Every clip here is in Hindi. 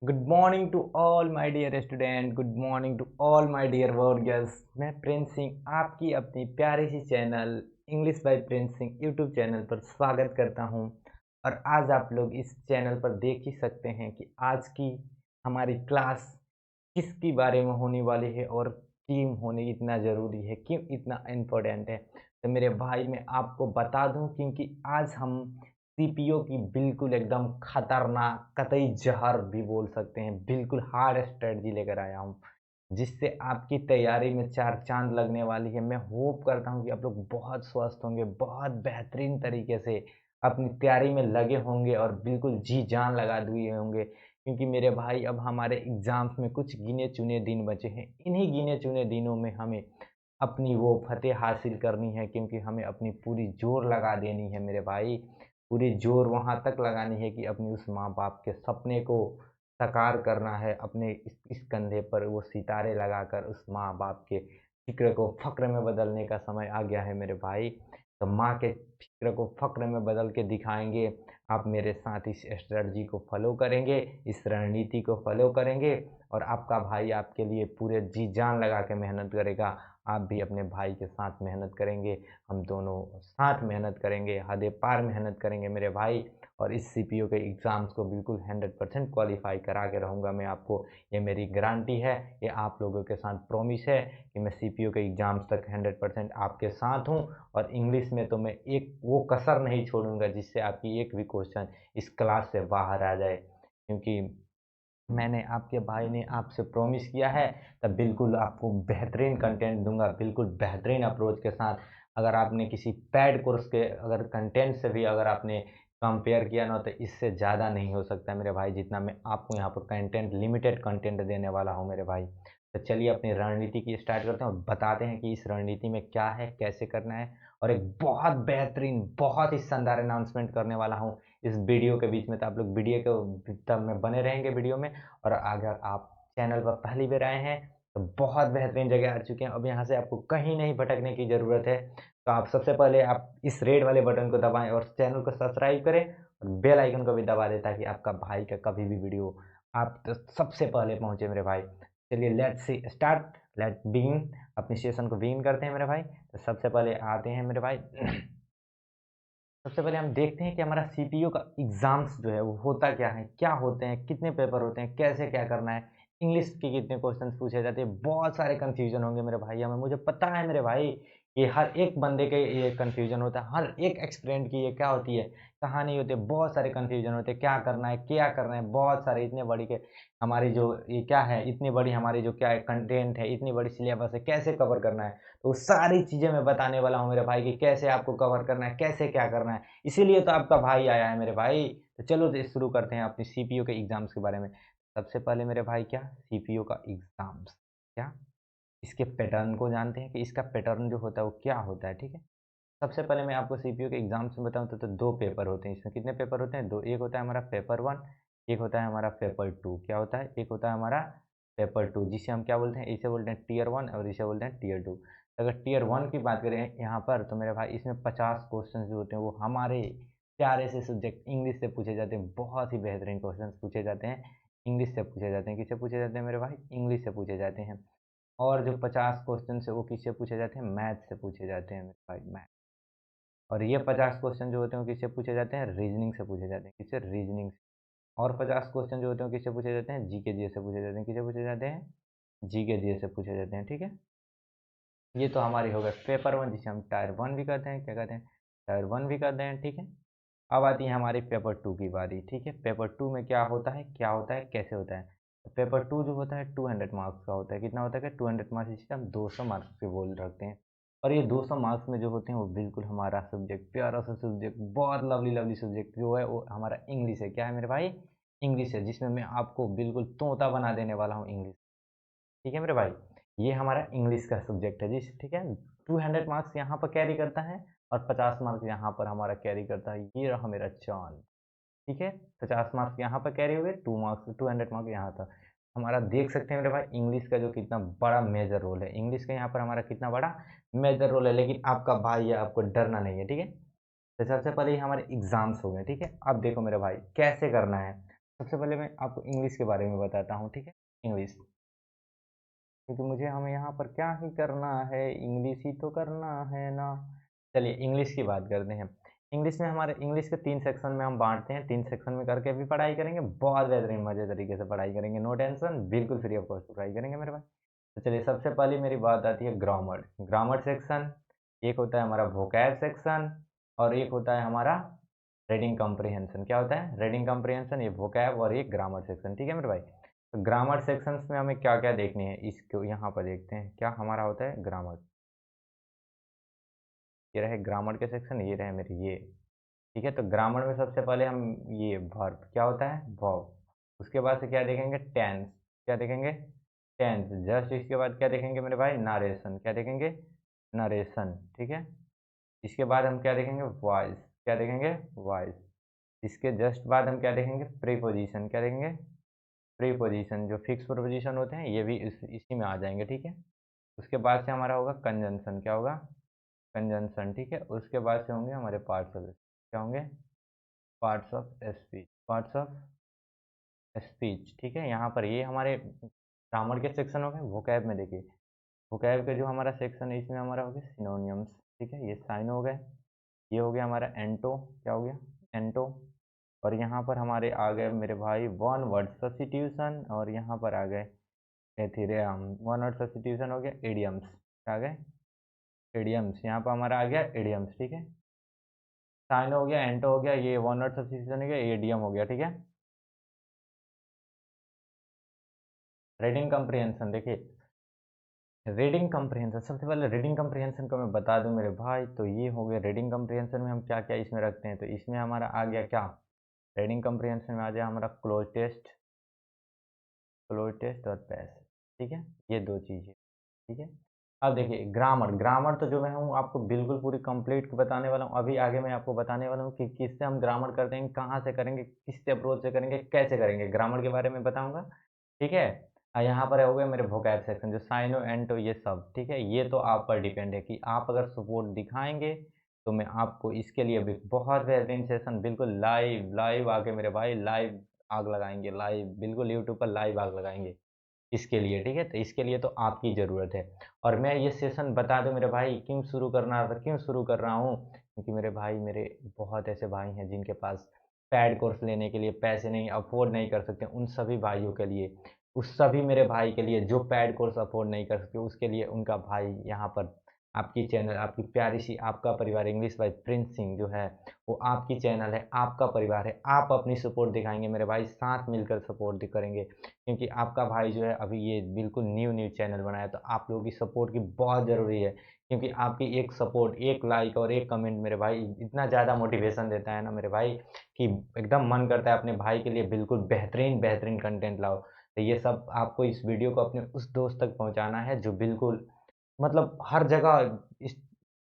Good morning to all my dear student. Good morning to all my dear वर्गर्स। मैं प्रिंस सिंह आपकी अपनी प्यारी सी channel English by Prince Singh YouTube channel पर स्वागत करता हूं। और आज आप लोग इस चैनल पर देख ही सकते हैं कि आज की हमारी क्लास किसके बारे में होने वाली है और क्यों होने इतना ज़रूरी है, क्यों इतना इम्पोर्टेंट है। तो मेरे भाई मैं आपको बता दूं क्योंकि आज हम सीपीओ की बिल्कुल एकदम खतरनाक कतई जहर भी बोल सकते हैं, बिल्कुल हार्ड स्ट्रेटजी लेकर आया हूँ, जिससे आपकी तैयारी में चार चाँद लगने वाली है। मैं होप करता हूँ कि आप लोग बहुत स्वस्थ होंगे, बहुत बेहतरीन तरीके से अपनी तैयारी में लगे होंगे और बिल्कुल जी जान लगा दिए होंगे। क्योंकि मेरे भाई अब हमारे एग्ज़ाम्स में कुछ गिने-चुने दिन बचे हैं। इन्हीं गिने-चुने दिनों में हमें अपनी वो फ़तेह हासिल करनी है, क्योंकि हमें अपनी पूरी ज़ोर लगा देनी है मेरे भाई। पूरी ज़ोर वहाँ तक लगानी है कि अपने उस माँ-बाप के सपने को साकार करना है। अपने इस कंधे पर वो सितारे लगाकर उस माँ-बाप के फ़िक्र को फ़क्र में बदलने का समय आ गया है मेरे भाई। तो माँ के फ़िक्र को फ़क्र में बदल के दिखाएँगे। आप मेरे साथ इस स्ट्रैटेजी को फ़ॉलो करेंगे, इस रणनीति को फ़ॉलो करेंगे और आपका भाई आपके लिए पूरे जी-जान लगा के मेहनत करेगा। आप भी अपने भाई के साथ मेहनत करेंगे, हम दोनों साथ मेहनत करेंगे, हद-ए-पार मेहनत करेंगे मेरे भाई। और इस सीपीओ के एग्ज़ाम्स को बिल्कुल 100% क्वालीफ़ाई करा के रहूँगा मैं आपको, ये मेरी गारंटी है। ये आप लोगों के साथ प्रॉमिस है कि मैं सीपीओ के एग्ज़ाम्स तक 100% आपके साथ हूँ। और इंग्लिश में तो मैं एक वो कसर नहीं छोड़ूँगा जिससे आपकी एक भी क्वेश्चन इस क्लास से बाहर आ जाए। क्योंकि मैंने आपके भाई ने आपसे प्रॉमिस किया है, तब बिल्कुल आपको बेहतरीन कंटेंट दूँगा, बिल्कुल बेहतरीन अप्रोच के साथ। अगर आपने किसी पेड कोर्स के अगर कंटेंट से भी अगर आपने कंपेयर किया ना, तो इससे ज़्यादा नहीं हो सकता मेरे भाई, जितना मैं आपको यहाँ पर कंटेंट लिमिटेड कंटेंट देने वाला हूँ मेरे भाई। तो चलिए अपनी रणनीति की स्टार्ट करते हैं और बताते हैं कि इस रणनीति में क्या है, कैसे करना है। और एक बहुत बेहतरीन, बहुत ही शानदार अनाउंसमेंट करने वाला हूँ इस वीडियो के बीच में। तो आप लोग वीडियो के तब में बने रहेंगे वीडियो में। और अगर आप चैनल पर पहली बार आए हैं, तो बहुत बेहतरीन जगह आ चुके हैं। अब यहाँ से आपको कहीं नहीं भटकने की ज़रूरत है। तो आप सबसे पहले आप इस रेड वाले बटन को दबाएँ और चैनल को सब्सक्राइब करें और बेल आइकन को भी दबा दें, ताकि आपका भाई का कभी भी वीडियो आप तक सबसे पहले पहुँचे मेरे भाई। चलिए let's see start, let's begin. अपनी सेशन को बिगिन करते हैं मेरे भाई। तो सबसे पहले आते हैं मेरे भाई सबसे पहले हम देखते हैं कि हमारा सीपीयू का एग्ज़ाम्स जो है वो होता क्या है? क्या होते हैं? कितने पेपर होते हैं? कैसे क्या करना है? इंग्लिश के कितने क्वेश्चन्स पूछे जाते हैं? बहुत सारे कन्फ्यूज़न होंगे मेरे भाई हमें, मुझे पता है मेरे भाई, कि हर एक बंदे के ये कन्फ्यूज़न होता है, हर एक एस्पिरेंट की ये क्या होती है, कहानी होती है, बहुत सारे कन्फ्यूज़न होते हैं, क्या करना है, क्या करना है? बहुत सारे इतने बड़ी के हमारी जो ये क्या है, इतनी बड़ी हमारी जो क्या है कंटेंट है, इतनी बड़ी सिलेबस है, कैसे कवर करना है? तो सारी चीज़ें मैं बताने वाला हूँ मेरे भाई कि कैसे आपको कवर करना है, कैसे क्या करना है। इसीलिए तो आपका भाई आया है मेरे भाई। तो चलो शुरू करते हैं अपनी सीपीयू के एग्ज़ाम्स के बारे में। सबसे पहले मेरे भाई क्या सीपीयू का एग्ज़ाम्स, क्या इसके पैटर्न को जानते हैं कि इसका पैटर्न जो होता है वो क्या होता है, ठीक है? सबसे पहले मैं आपको सीपीयू के एग्ज़ाम्स में बताऊँ तो 2 पेपर होते हैं इसमें। कितने पेपर होते हैं? 2। एक होता है हमारा पेपर 1, एक होता है हमारा पेपर 2। क्या होता है? एक होता है हमारा पेपर 2, जिसे हम क्या बोलते हैं? इसे बोलते हैं टियर 1 और इसे बोलते हैं टियर 2। अगर टियर 1 की बात करें यहाँ पर, तो मेरे भाई इसमें 50 क्वेश्चन जो होते हैं वो हमारे प्यारे से सब्जेक्ट इंग्लिश से पूछे जाते हैं। बहुत ही बेहतरीन क्वेश्चन पूछे जाते हैं, इंग्लिश से पूछे जाते हैं। किससे पूछे जाते हैं मेरे भाई? इंग्लिश से पूछे जाते हैं। और जो 50 क्वेश्चन है वो किससे पूछे जाते हैं? मैथ से पूछे जाते हैं मेरे भाई, मैथ। और ये 50 क्वेश्चन जो होते हैं वो किससे पूछे जाते हैं? रीज़निंग से पूछे जाते हैं। किससे? रीज़निंग से। और 50 क्वेश्चन जो होते हैं वो किससे पूछे जाते हैं? जीके जीएस से पूछे जाते हैं। किससे पूछे जाते हैं? जीके जीएस से पूछे जाते हैं, ठीक है? ये तो हमारी हो गए पेपर 1, जिसे हम टायर 1 भी कहते हैं। क्या कहते हैं? टायर 1 भी कहते हैं, ठीक है? अब आती है हमारी पेपर 2 की बारी, ठीक है? पेपर 2 में क्या होता है, कैसे होता है? तो पेपर 2 जो होता है 200 मार्क्स का होता है। कितना होता है? 200 मार्क्स, जिसे हम 200 मार्क्स के बोल रखते हैं। और ये 200 मार्क्स में जो होते हैं वो बिल्कुल हमारा सब्जेक्ट, प्यारा सा सब्जेक्ट, बहुत लवली लवली सब्जेक्ट जो है वो हमारा इंग्लिश है। क्या है मेरे भाई? इंग्लिश है, जिसमें मैं आपको बिल्कुल तोता बना देने वाला हूँ इंग्लिश। ठीक है मेरे भाई? ये हमारा इंग्लिश का सब्जेक्ट है जी, ठीक है? 200 मार्क्स यहाँ पर कैरी करता है और 50 मार्क्स यहाँ पर हमारा कैरी करता है। ये रहा मेरा चाँद, ठीक है? 50 मार्क्स यहाँ पर कैरी हुए, 200 मार्क्स यहाँ था। हमारा देख सकते हैं मेरे भाई इंग्लिश का जो कितना बड़ा मेजर रोल है। इंग्लिश का यहाँ पर हमारा कितना बड़ा मेजर रोल है, लेकिन आपका भाई है, आपको डरना नहीं है, ठीक है? तो सबसे पहले ये हमारे एग्ज़ाम्स हो गए, ठीक है? अब देखो मेरे भाई कैसे करना है। सबसे पहले मैं आपको इंग्लिश के बारे में बताता हूँ, ठीक है? इंग्लिश, क्योंकि मुझे हमें यहाँ पर क्या ही करना है, इंग्लिश ही तो करना है ना। चलिए इंग्लिश की बात करते हैं। इंग्लिश में हमारे इंग्लिश के 3 सेक्शन में हम बाँटते हैं, 3 सेक्शन में करके भी पढ़ाई करेंगे, बहुत बेहतरीन मज़े तरीके से पढ़ाई करेंगे, नो टेंशन, बिल्कुल फ्री ऑफ कॉस्ट पढ़ाई करेंगे मेरे भाई। तो चलिए सबसे पहले मेरी बात आती है ग्रामर, ग्रामर सेक्शन, एक होता है हमारा वोकैब सेक्शन और एक होता है हमारा रीडिंग कम्प्रिहेंशन। क्या होता है? रीडिंग कम्प्रिहेंशन, ये वोकैब और ये ग्रामर सेक्शन, ठीक है मेरे भाई? तो ग्रामर सेक्शंस में हमें क्या-क्या देखनी है, इसको यहाँ पर देखते हैं। क्या हमारा होता है? ग्रामर। ये रहे ग्रामर के सेक्शन, ये रहे मेरे ये। ठीक है? तो ग्रामर में सबसे पहले हम ये वर्ब, क्या होता है? वर्ब। उसके बाद से क्या देखेंगे? टेंस। क्या देखेंगे? टेंस। जस्ट इसके बाद क्या देखेंगे मेरे भाई? नरेशन। क्या देखेंगे? नरेशन, ठीक है? इसके बाद हम क्या देखेंगे? वॉइस। क्या देखेंगे? वॉइस। इसके जस्ट बाद हम क्या देखेंगे? प्रीपोज़िशन। क्या देखेंगे? प्रीपोज़िशन, जो फिक्स प्रीपोज़िशन होते हैं, ये भी इसी में आ जाएँगे, ठीक है? उसके बाद से हमारा होगा कंजंक्शन। क्या होगा? कंजंक्शन, ठीक है? उसके बाद से होंगे हमारे पार्ट्स ऑफ, क्या होंगे? Parts of speech, parts of speech, ठीक है? यहाँ पर ये हमारे ग्रामर के सेक्शन हो गए। वोकैब में देखिए, वोकैब का जो हमारा सेक्शन है, इसमें हमारा हो गया सिनोनिम्स, ठीक है? ये साइन हो गए। ये हो गया हमारा एंटो, क्या हो गया? एंटो। और यहाँ पर हमारे आ गए मेरे भाई वन वर्ड सब्स्टिट्यूशन और यहाँ पर आ गए एथिरियम। वन वर्ड सब्स्टिट्यूशन हो गया इडियम्स, क्या आ गए? इडियम्स। यहाँ पर हमारा आ गया इडियम्स, ठीक है? साइन हो गया, एंटो हो गया, ये वन वर्ड सब्स्टिट्यूशन हो गया, ये इडियम हो गया, ठीक है? रीडिंग कम्प्रिहेंशन देखिए, रीडिंग कम्प्रिहेंशन सबसे पहले रीडिंग कम्प्रिहेंशन को मैं बता दूं मेरे भाई, तो ये हो गया रीडिंग कम्प्रिहेंशन में हम क्या क्या इसमें रखते हैं। तो इसमें हमारा आ गया क्या? रीडिंग कम्प्रिहेंशन में आ गया हमारा क्लोज टेस्ट और पैस, ठीक है? ये दो चीज़ें, ठीक है? अब देखिए ग्रामर, ग्रामर तो जो मैं हूँ आपको बिल्कुल पूरी कंप्लीट बताने वाला हूँ। अभी आगे मैं आपको बताने वाला हूँ कि किससे हम ग्रामर करते हैं, कहाँ से करेंगे, किस अप्रोच से करेंगे, कैसे करेंगे, ग्रामर के बारे में बताऊँगा, ठीक है? यहाँ पर हो गए मेरे वोकैब सेक्शन, जो साइनो, एंटो, ये सब, ठीक है? ये तो आप पर डिपेंड है कि आप अगर सपोर्ट दिखाएँगे, तो मैं आपको इसके लिए भी बहुत बेहतरीन सेशन बिल्कुल लाइव लाइव आके मेरे भाई लाइव आग लगाएँगे, लाइव बिल्कुल यूट्यूब पर लाइव आग लगाएँगे। इसके लिए, ठीक है? तो इसके लिए तो आपकी ज़रूरत है। और मैं ये सेशन बता दूँ मेरे भाई क्यों शुरू कर रहा हूँ? क्योंकि मेरे भाई मेरे बहुत ऐसे भाई हैं जिनके पास पेड कोर्स लेने के लिए पैसे नहीं, अफ़ोर्ड नहीं कर सकते, उन सभी भाइयों के लिए, उस सभी मेरे भाई के लिए जो पेड कोर्स अफ़ोर्ड नहीं कर सकते, उसके लिए उनका भाई यहाँ पर आपकी चैनल, आपकी प्यारी-सी आपका परिवार इंग्लिश बाय प्रिंस सिंह जो है, वो आपकी चैनल है, आपका परिवार है। आप अपनी सपोर्ट दिखाएँगे मेरे भाई, साथ मिलकर सपोर्ट करेंगे। क्योंकि आपका भाई जो है अभी ये बिल्कुल न्यू चैनल बनाया, तो आप लोगों की सपोर्ट की बहुत ज़रूरी है। क्योंकि आपकी एक सपोर्ट, एक लाइक और एक कमेंट मेरे भाई इतना ज़्यादा मोटिवेशन देता है ना मेरे भाई, कि एकदम मन करता है अपने भाई के लिए बिल्कुल बेहतरीन कंटेंट लाओ। तो ये सब आपको इस वीडियो को अपने उस दोस्त तक पहुँचाना है जो बिल्कुल मतलब हर जगह इस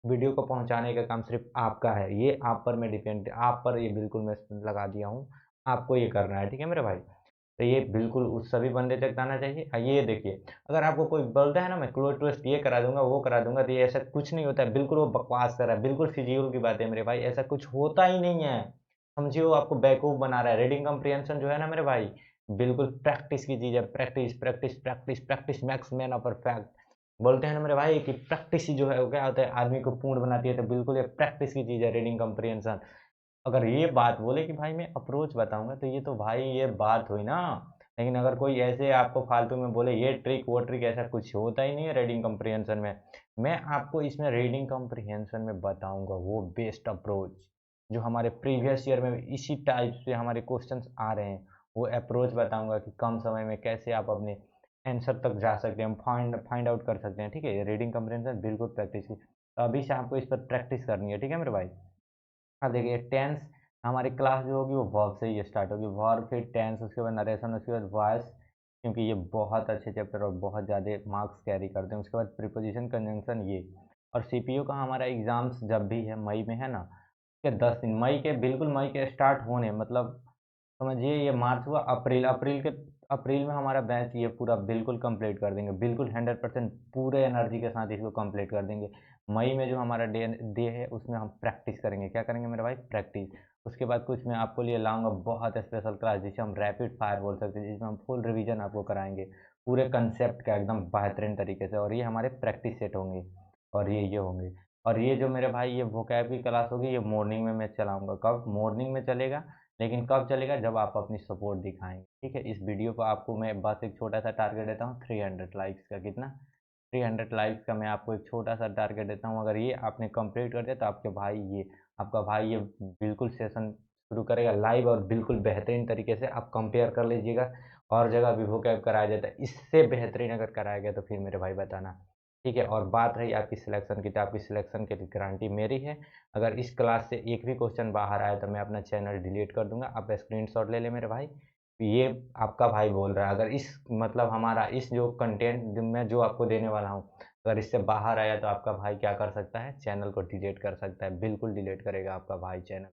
वीडियो को पहुँचाने का काम सिर्फ़ आपका है। ये आप पर मैं डिपेंड, आप पर ये बिल्कुल मैं लगा दिया हूँ। आपको ये करना है, ठीक है मेरे भाई? तो ये बिल्कुल उस सभी बंदे तक आना चाहिए। ये देखिए, अगर आपको कोई बोलता है ना मैं क्लोज़ ट्विस्ट ये करा दूँगा, वो करा दूँगा, तो ये ऐसा कुछ नहीं होता है, बिल्कुल वो बकवास कर रहा है, बिल्कुल फिज़ूल की बात है मेरे भाई, ऐसा कुछ होता ही नहीं है। समझिए वो आपको बेवकूफ़ बना रहा है। रीडिंग कम्प्रिहेंशन जो है ना मेरे भाई, बिल्कुल प्रैक्टिस की चीज़ है, practice makes man a perfect. बोलते हैं ना मेरे भाई कि प्रैक्टिस ही जो है वो क्या होता है, आदमी को पूर्ण बनाती है, तो बिल्कुल ये प्रैक्टिस की चीज़ है रीडिंग कम्प्रिहेंशन। अगर ये बात बोले कि भाई मैं अप्रोच बताऊँगा, तो ये तो भाई ये बात हुई ना। लेकिन अगर कोई ऐसे आपको फालतू में बोले ये ट्रिक, वो ट्रिक, ऐसा कुछ होता ही नहीं है रीडिंग कम्प्रिहेंशन में। मैं आपको इसमें रीडिंग कम्प्रिहेंशन में बताऊँगा वो बेस्ट अप्रोच, जो हमारे प्रीवियस ईयर में इसी टाइप से हमारे क्वेश्चन्स आ रहे हैं। वो अप्रोच बताऊँगा कि कम समय में कैसे आप अपने आंसर तक जा सकते हैं, फाइंड फाइंड आउट कर सकते हैं, ठीक है? ये रीडिंग कम्प्रिहेंशन बिल्कुल प्रैक्टिस की। तो अभी से आपको इस पर प्रैक्टिस करनी है, ठीक है मेरे भाई? हाँ, देखिए टेंस हमारी क्लास जो होगी वो वर्ब से ही स्टार्ट होगी। वर्ब फिर टेंस, उसके बाद नरेशन, उसके बाद वॉइस, क्योंकि ये बहुत अच्छे चैप्टर और बहुत ज़्यादा मार्क्स कैरी करते हैं। उसके बाद प्रीपोज़िशन, कंजंक्शन ये। और सीपीयू का हमारा एग्ज़ाम्स जब भी है मई में है ना, के 10 दिन मई के, बिल्कुल मई के स्टार्ट होने मतलब समझिए ये मार्च हुआ, अप्रैल में हमारा बैच ये पूरा बिल्कुल कंप्लीट कर देंगे। बिल्कुल 100% पूरे एनर्जी के साथ इसको कंप्लीट कर देंगे। मई में जो हमारा डे डे है उसमें हम प्रैक्टिस करेंगे। क्या करेंगे मेरे भाई? प्रैक्टिस। उसके बाद कुछ मैं आपको लिए लाऊँगा बहुत स्पेशल क्लास जिसे हम रैपिड फायर बोल सकते हैं, जिसमें हम फुल रिवीजन आपको कराएँगे, पूरे कंसेप्ट का एकदम बेहतरीन तरीके से और ये हमारे प्रैक्टिस सेट होंगे और ये होंगे। और ये जो मेरे भाई ये वोकैब की क्लास होगी ये मॉर्निंग में मैं चलाऊँगा। कब? मॉर्निंग में चलेगा, लेकिन कब चलेगा? जब आप अपनी सपोर्ट दिखाएँगे, ठीक है? इस वीडियो को आपको मैं बस एक छोटा-सा टारगेट देता हूँ 300 लाइक्स का कितना? 300 लाइक्स का मैं आपको एक छोटा-सा टारगेट देता हूँ, अगर ये आपने कंप्लीट कर दिया तो आपका भाई ये बिल्कुल सेशन शुरू करेगा लाइव और बिल्कुल बेहतरीन तरीके से आप कंपेयर कर लीजिएगा और जगह भी वोकैब कराया जाता है, इससे बेहतरीन अगर कराया गया तो फिर मेरे भाई बताना, ठीक है? और बात रही आपकी सिलेक्शन की, तो आपकी सिलेक्शन की गारंटी मेरी है। अगर इस क्लास से एक भी क्वेश्चन बाहर आया तो मैं अपना चैनल डिलीट कर दूँगा, आप स्क्रीनशॉट ले लें मेरे भाई। ये आपका भाई बोल रहा है, अगर इस मतलब हमारा इस जो कंटेंट मैं जो आपको देने वाला हूँ, अगर इससे बाहर आया तो आपका भाई क्या कर सकता है? चैनल को डिलीट कर सकता है, बिल्कुल डिलीट करेगा आपका भाई चैनल।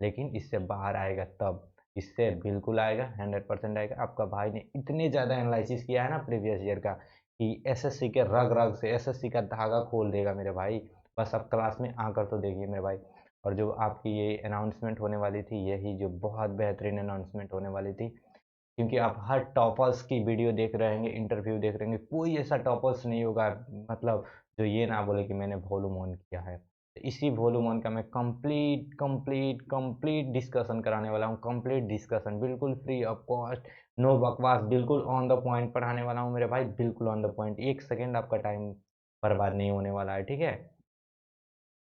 लेकिन इससे बाहर आएगा तब, इससे बिल्कुल आएगा, 100% आएगा। आपका भाई ने इतने ज़्यादा एनालिसिस किया है ना प्रीवियस ईयर का कि एसएससी के रग-रग से एसएससी का धागा खोल देगा मेरे भाई। बस आप क्लास में आकर तो देखिए मेरे भाई। और जो आपकी ये अनाउंसमेंट होने वाली थी, यही जो बहुत बेहतरीन अनाउंसमेंट होने वाली थी, क्योंकि आप हर टॉपर्स की वीडियो देख रहे होंगे, इंटरव्यू देख रहे होंगे, कोई ऐसा टॉपर्स नहीं होगा मतलब जो ये ना बोले कि मैंने वॉल्यूम ऑन किया है। तो इसी वॉल्यूम ऑन का मैं कंप्लीट डिस्कशन कराने वाला हूँ, कंप्लीट डिस्कशन बिल्कुल फ्री ऑफ कॉस्ट, नो बकवास, बिल्कुल ऑन द पॉइंट पढ़ाने वाला हूँ मेरे भाई, बिल्कुल ऑन द पॉइंट। 1 सेकंड आपका टाइम बर्बाद नहीं होने वाला है, ठीक है?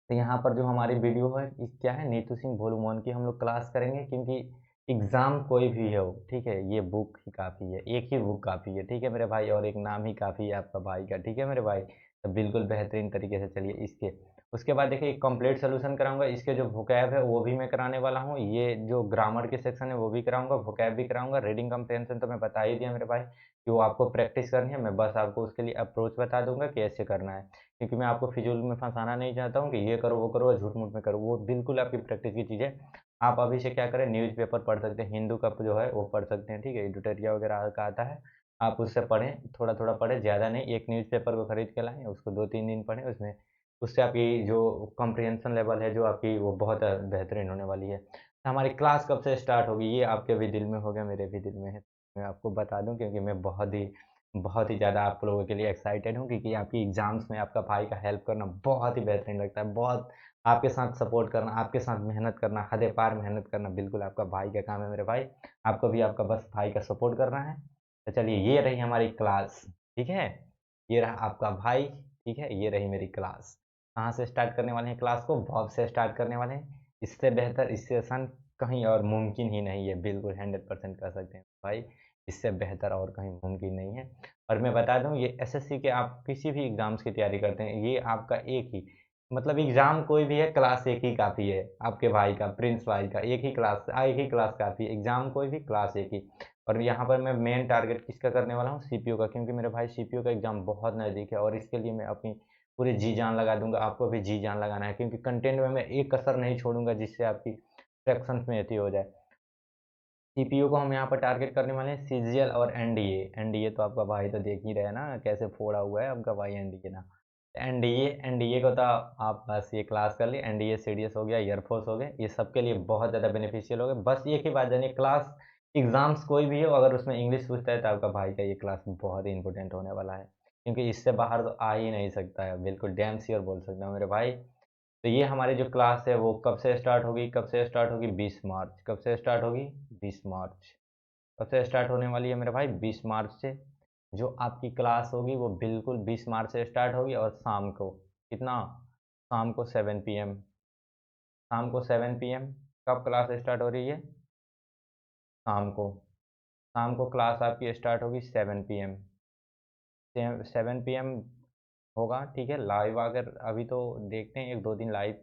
तो यहाँ पर जो हमारी वीडियो है ये क्या है नीतू सिंह वॉल्यूम 1 की हम लोग क्लास करेंगे क्योंकि एग्ज़ाम कोई भी हो, ठीक है? ये बुक ही काफ़ी है, एक ही बुक काफ़ी है, ठीक है मेरे भाई? और एक नाम ही काफ़ी है आपका भाई का, ठीक है मेरे भाई? तो बिल्कुल बेहतरीन तरीके से चलिए इसके उसके बाद देखिए एक कंप्लीट सॉल्यूशन कराऊँगा, इसके जो वोकैब है वो भी मैं कराने वाला हूँ, ये जो ग्रामर के सेक्शन है वो भी कराऊँगा, वोकैब भी कराऊँगा, रीडिंग कम्प्रिहेंशन तो मैं बता ही दिया मेरे भाई कि वो आपको प्रैक्टिस करनी है, मैं बस आपको उसके लिए अप्रोच बता दूँगा कि ऐसे करना है। क्योंकि मैं आपको फिज़ूल में फँसाना नहीं चाहता हूँ कि ये करो, वो करो, झूठ-मूठ में करो, वो बिल्कुल आपकी प्रैक्टिस की चीज़ है। आप अभी से क्या करें न्यूज़पेपर पढ़ सकते हैं, हिंदू का जो है वो पढ़ सकते हैं, ठीक है? एडिटोरिया वगैरह का आता है, आप उससे पढ़ें, थोड़ा-थोड़ा पढ़ें, ज़्यादा नहीं, एक न्यूज़पेपर को खरीद के लाएँ, उसको 2-3 दिन पढ़ें, उसमें उससे आपकी जो कॉम्प्रिहेंशन लेवल है जो आपकी वो बहुत बेहतरीन होने वाली है। तो हमारी क्लास कब से स्टार्ट होगी ये आपके भी दिल में होगा, मेरे भी दिल में है। मैं आपको बता दूँ क्योंकि मैं बहुत ही ज़्यादा आप लोगों के लिए एक्साइटेड हूँ क्योंकि आपकी एग्ज़ाम्स में आपका भाई का हेल्प करना बहुत ही बेहतरीन लगता है। बहुत आपके साथ सपोर्ट करना, आपके साथ मेहनत करना, हद-ए-पार मेहनत करना बिल्कुल आपका भाई का काम है मेरे भाई। आपको भी आपका बस भाई का सपोर्ट करना है। तो चलिए ये रही हमारी क्लास, ठीक है? ये रहा आपका भाई, ठीक है? ये रही मेरी क्लास। कहाँ से स्टार्ट करने वाले हैं क्लास को? वर्ब से स्टार्ट करने वाले हैं। इससे बेहतर, इससे आसान कहीं और मुमकिन ही नहीं है। बिल्कुल 100% कह सकते हैं भाई, इससे बेहतर और कहीं मुमकिन नहीं है। और मैं बता दूँ ये एसएससी के आप किसी भी एग्ज़ाम्स की तैयारी करते हैं, ये आपका एक ही मतलब एग्ज़ाम कोई भी है, क्लास एक ही काफ़ी है। आपके भाई का, प्रिंस भाई का एक ही क्लास काफ़ी है। एग्ज़ाम कोई भी, क्लास एक ही। और यहाँ पर मैं मेन टारगेट किसका करने वाला हूँ? सीपीओ का, क्योंकि मेरे भाई सीपीओ का एग्ज़ाम बहुत नज़दीक है और इसके लिए मैं अपनी पूरी जी-जान लगा दूँगा। आपको भी जी-जान लगाना है क्योंकि कंटेंट में मैं एक कसर नहीं छोड़ूँगा जिससे आपकी फ्रैक्शंस में अति हो जाए। सीपीयू को हम यहाँ पर टारगेट करने वाले हैं सीजीएल और एनडीए। एनडीए तो आपका भाई तो देख ही रहे हैं ना, कैसे फोड़ा हुआ है आपका भाई एनडीए ना। एनडीए एनडीए को तो आप बस ये क्लास कर लिए, एनडीए सीडीएस हो गया, एयरफोर्स हो गए, ये सबके लिए बहुत ज़्यादा बेनिफिशियल होगा। बस एक ही बात जानिए क्लास एग्ज़ाम्स कोई भी हो अगर उसमें इंग्लिश पूछता है तो आपका भाई का ये क्लास बहुत ही इंपॉर्टेंट होने वाला है। क्योंकि इससे बाहर तो आ ही नहीं सकता है, बिल्कुल डैम श्योर बोल सकता हूँ मेरे भाई। तो ये हमारी जो क्लास है वो कब से स्टार्ट होगी? कब से स्टार्ट होगी? 20 मार्च। कब से स्टार्ट होगी? 20 मार्च। कब से स्टार्ट होने वाली है मेरे भाई? 20 मार्च से। जो आपकी क्लास होगी वो बिल्कुल 20 मार्च से स्टार्ट होगी और शाम को कितना? शाम को 7 पीएम। शाम को 7 पीएम। कब क्लास स्टार्ट हो रही है? शाम को। शाम को क्लास आपकी स्टार्ट होगी 7 पीएम। 7 पीएम होगा, ठीक है? लाइव अगर अभी तो देखते हैं 1-2 दिन लाइव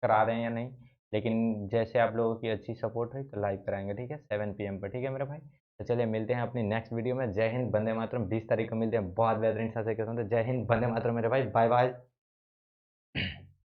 करा रहे हैं या नहीं, लेकिन जैसे आप लोगों की अच्छी सपोर्ट है तो लाइव कराएँगे, ठीक है? 7 पीएम पर, ठीक है मेरे भाई? तो चलिए मिलते हैं अपनी नेक्स्ट वीडियो में। जय हिंद, वंदे मातरम। 20 तारीख को मिलते हैं बहुत बेहतरीन सा से, जय हिंद, वंदे मातरम मेरे भाई। बाय-बाय।